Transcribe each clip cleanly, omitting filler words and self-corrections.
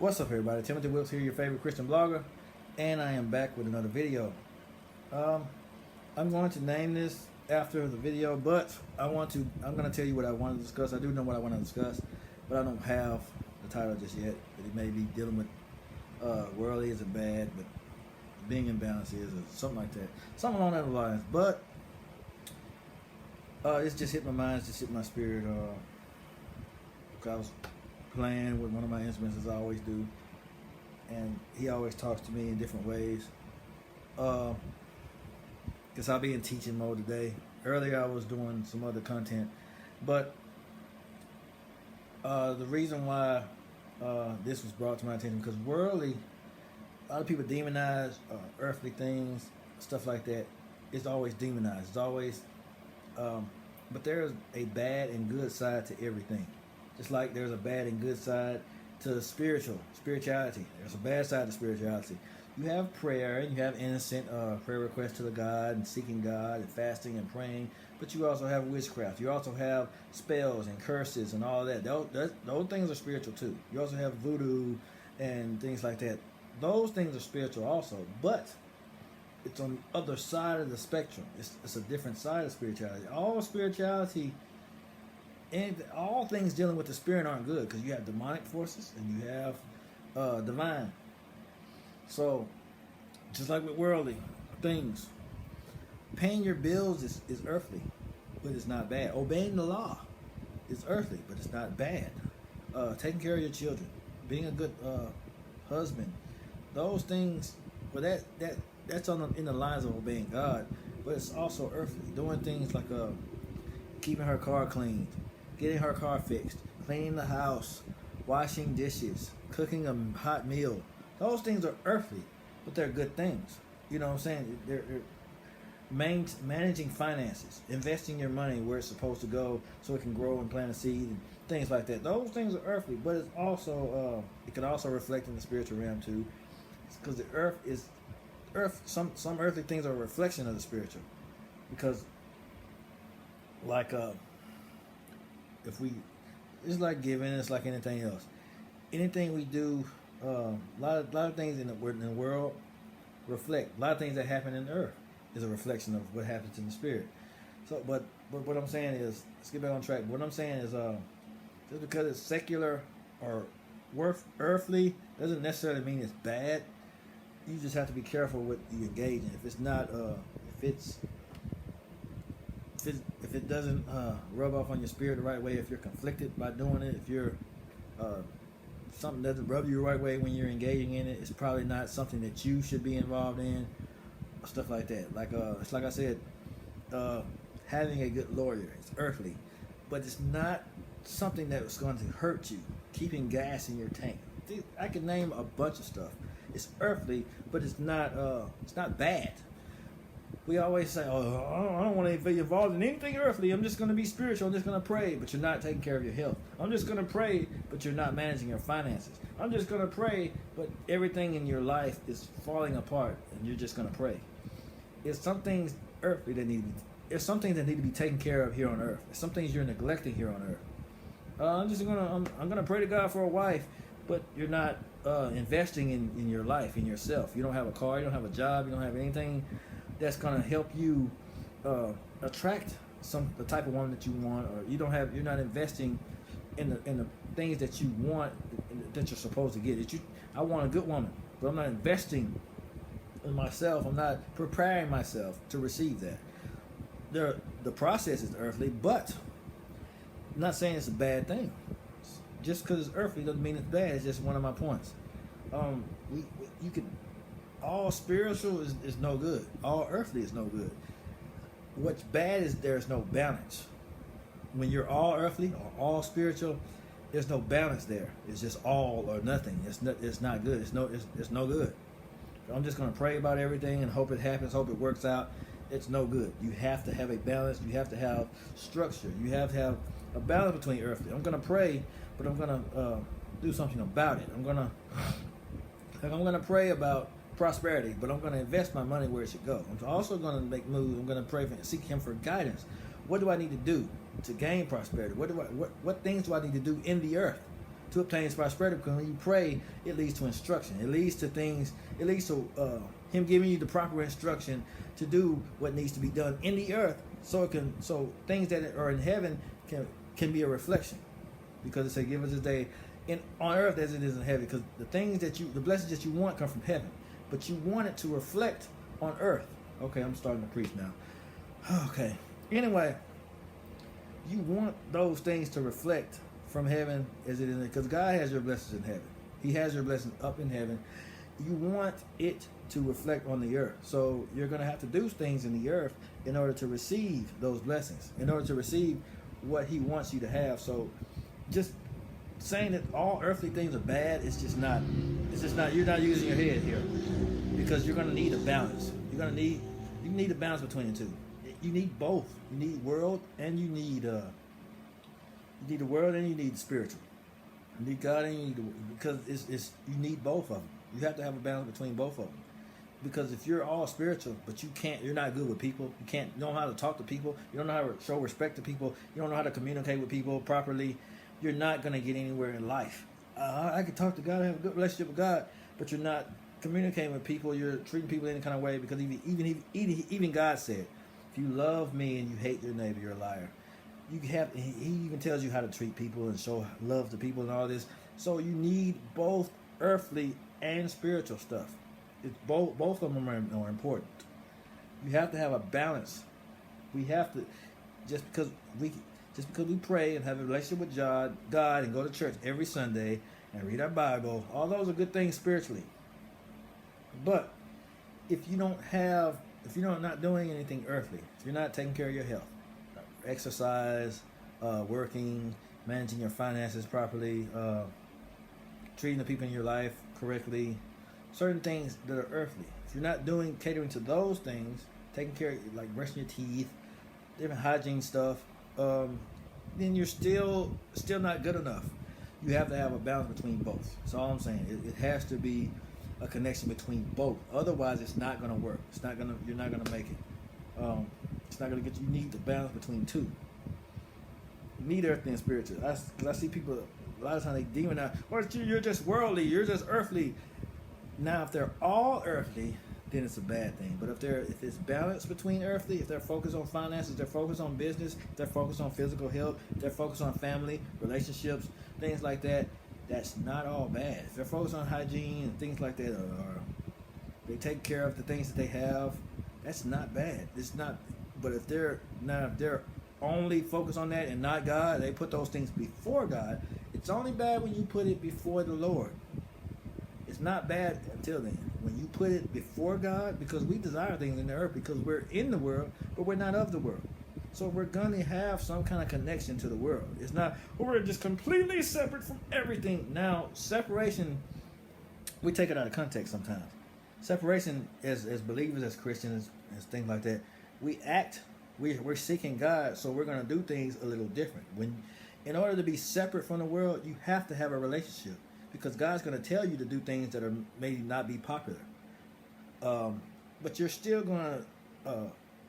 What's up, everybody? Timothy Wilkes here, your favorite Christian blogger, and I am back with another video. Um, I'm going to name this after the video, but I'm going to tell you what I want to discuss. I do know what I want to discuss, but I don't have the title just yet. But it may be dealing with worldly isn't bad, but being in balance is, or something like that, something along those lines. But it's just hit my mind, it's just hit my spirit. I was playing with one of my instruments, as I always do, and he always talks to me in different ways. Because I'll be in teaching mode today. Earlier I was doing some other content, but the reason why this was brought to my attention, because worldly, a lot of people demonize earthly things, stuff like that. It's always demonized. It's always, but there's a bad and good side to everything. Just like there's a bad and good side to spirituality. There's a bad side to spirituality. You have prayer, and you have innocent prayer requests to the God, and seeking God, and fasting and praying. But you also have witchcraft. You also have spells and curses and all that. Those things are spiritual too. You also have voodoo and things like that. Those things are spiritual also. But it's on the other side of the spectrum. It's a different side of spirituality. All spirituality and all things dealing with the spirit aren't good, because you have demonic forces and you have divine. So, just like with worldly things, paying your bills is earthly, but it's not bad. Obeying the law is earthly, but it's not bad. Taking care of your children, being a good husband, those things, well, that's in the lines of obeying God, but it's also earthly. Doing things like keeping her car cleaned, getting her car fixed, cleaning the house, washing dishes, cooking a hot meal. Those things are earthly, but they're good things. You know what I'm saying? They're managing finances, investing your money where it's supposed to go so it can grow and plant a seed and things like that. Those things are earthly, but it's also it can also reflect in the spiritual realm too, because the earth. Some earthly things are a reflection of the spiritual, because like it's like giving, it's like anything else. Anything we do, a lot of things in the world reflect. A lot of things that happen in the earth is a reflection of what happens in the spirit. So, but what I'm saying is, let's get back on track. What I'm saying is, just because it's secular or earthly doesn't necessarily mean it's bad. You just have to be careful what you engage in. If it's not, if it doesn't rub off on your spirit the right way, if you're conflicted by doing it, if you're something doesn't rub you the right way when you're engaging in it, it's probably not something that you should be involved in. Stuff like that. Like it's like I said, having a good lawyer is earthly, but it's not something that is going to hurt you. Keeping gas in your tank. I could name a bunch of stuff. It's earthly, but it's not bad. We always say, "Oh, I don't want to be involved in anything earthly. I'm just going to be spiritual. I'm just going to pray," but you're not taking care of your health. I'm just going to pray, but you're not managing your finances. I'm just going to pray, but everything in your life is falling apart, and you're just going to pray. There's some things earthly that there's some things that need to be taken care of here on earth. There's some things you're neglecting here on earth. I'm gonna pray to God for a wife, but you're not investing in your life, in yourself. You don't have a car, you don't have a job, you don't have anything that's gonna help you attract the type of woman that you want, or you're not investing in the things that you want, that you're supposed to get. I want a good woman, but I'm not investing in myself. I'm not preparing myself to receive that. The process is earthly, but I'm not saying it's a bad thing. Just because it's earthly doesn't mean it's bad. It's just one of my points. All spiritual is no good. All earthly is no good. What's bad is there's no balance. When you're all earthly or all spiritual, there's no balance there. It's just all or nothing. It's not good. It's no good. I'm just going to pray about everything and hope it happens, hope it works out. It's no good. You have to have a balance. You have to have structure. You have to have a balance between earthly. I'm going to pray, but I'm going to do something about it. I'm going to pray about prosperity, but I'm going to invest my money where it should go. I'm also going to make moves. I'm going to pray seek Him for guidance. What do I need to do to gain prosperity? What things do I need to do in the earth to obtain his prosperity. Because when you pray, it leads to instruction. It leads to things. It leads to him giving you the proper instruction to do what needs to be done in the earth, so things that are in heaven can be a reflection. Because it says, "Give us this day on earth as it is in heaven." Because the blessings that you want come from heaven, but you want it to reflect on earth. Okay, I'm starting to preach now. Okay. Anyway, you want those things to reflect from heaven as it is, because God has your blessings in heaven. He has your blessings up in heaven. You want it to reflect on the earth. So you're going to have to do things in the earth in order to receive those blessings, in order to receive what he wants you to have. So just saying that all earthly things are bad, it's just not, you're not using your head here, because you're going to need a balance. You need a balance between the two. You need both. You need world and you need the world and you need the spiritual. You need God and you need because you need both of them. You have to have a balance between both of them. Because if you're all spiritual, but you're not good with people, you don't know how to talk to people, you don't know how to show respect to people, you don't know how to communicate with people properly, you're not going to get anywhere in life. I can talk to God, have a good relationship with God, but you're not communicating with people, you're treating people in any kind of way, because even God said, if you love me and you hate your neighbor, you're a liar. He even tells you how to treat people and show love to people and all this. So you need both earthly and spiritual stuff. It's both of them are important. You have to have a balance. We have to just because we pray and have a relationship with God and go to church every Sunday and read our Bible. All those are good things spiritually. But if you're not doing anything earthly, if you're not taking care of your health, exercise, working, managing your finances properly, treating the people in your life correctly, certain things that are earthly. If you're not catering to those things, taking care of, like brushing your teeth, different hygiene stuff, then you're still not good enough. You have to have a balance between both. That's all I'm saying. It has to be a connection between both. Otherwise, it's not going to work. You're not going to make it. It's not going to get you. You need the balance between two. You need earthly and spiritual. Because I see people, a lot of times they demonize, or you're just worldly, you're just earthly. Now, if they're all earthly, then it's a bad thing. But if it's balance between earthly, if they're focused on finances, they're focused on business, they're focused on physical health, they're focused on family, relationships, things like that, that's not all bad. If they're focused on hygiene and things like that, or they take care of the things that they have, that's not bad. It's not. But if they're only focused on that and not God, they put those things before God. It's only bad when you put it before the Lord. It's not bad until then. When you put it before God, because we desire things in the earth, because we're in the world, but we're not of the world. So we're going to have some kind of connection to the world. It's not, we're just completely separate from everything. Now, separation, we take it out of context sometimes. Separation, as believers, as Christians, as things like that, we're seeking God, so we're going to do things a little different. In order to be separate from the world, you have to have a relationship. Because God's going to tell you to do things that are maybe not be popular, but you're still going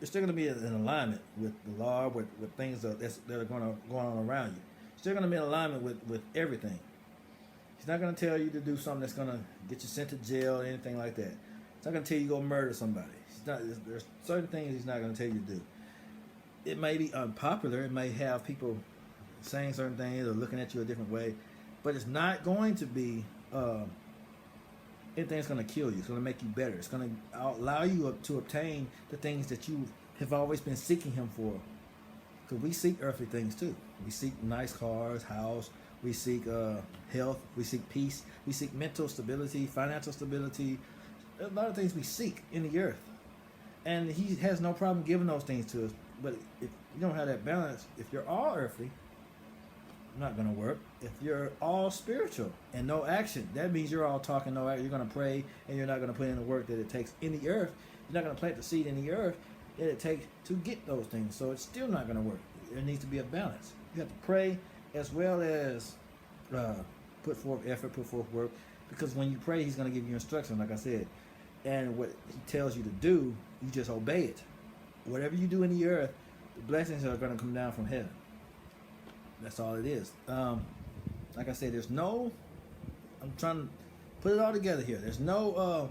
to be in alignment with the law, with things that are going on around you. You're still going to be in alignment with everything. He's not going to tell you to do something that's going to get you sent to jail or anything like that. He's not going to tell you to go murder somebody. There's certain things he's not going to tell you to do. It may be unpopular. It may have people saying certain things or looking at you a different way. But it's not going to be anything that's going to kill you. It's going to make you better. It's going to allow you to obtain the things that you have always been seeking him for. Because we seek earthly things too. We seek nice cars, house. We seek health. We seek peace. We seek mental stability, financial stability. A lot of things we seek in the earth. And he has no problem giving those things to us. But if you don't have that balance, if you're all earthly, not going to work. If you're all spiritual and no action, that means you're all talking, no action. You're going to pray and you're not going to put in the work that it takes in the earth. You're not going to plant the seed in the earth that it takes to get those things. So it's still not going to work. There needs to be a balance. You have to pray as well as put forth effort, put forth work. Because when you pray, he's going to give you instruction, like I said. And what he tells you to do, you just obey it. Whatever you do in the earth, the blessings are going to come down from heaven. That's all it is. I like I said, there's no. I'm trying to put it all together here. There's no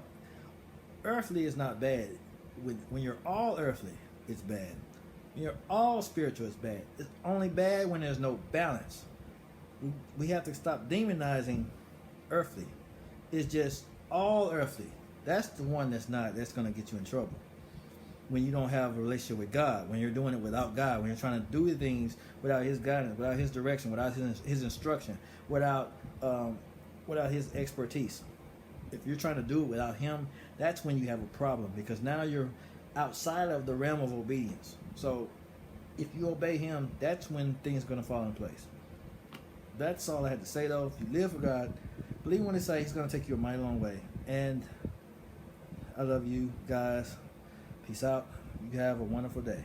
earthly is not bad. When you're all earthly, it's bad. When you're all spiritual, it's bad. It's only bad when there's no balance. We have to stop demonizing earthly. It's just all earthly. That's the one that's going to get you in trouble. When you don't have a relationship with God, when you're doing it without God, when you're trying to do things without His guidance, without His direction, without His instruction, without His expertise. If you're trying to do it without Him, that's when you have a problem, because now you're outside of the realm of obedience. So if you obey Him, that's when things are going to fall in place. That's all I had to say, though. If you live for God, believe when they say He's going to take you a mighty long way. And I love you guys. Peace out. You have a wonderful day.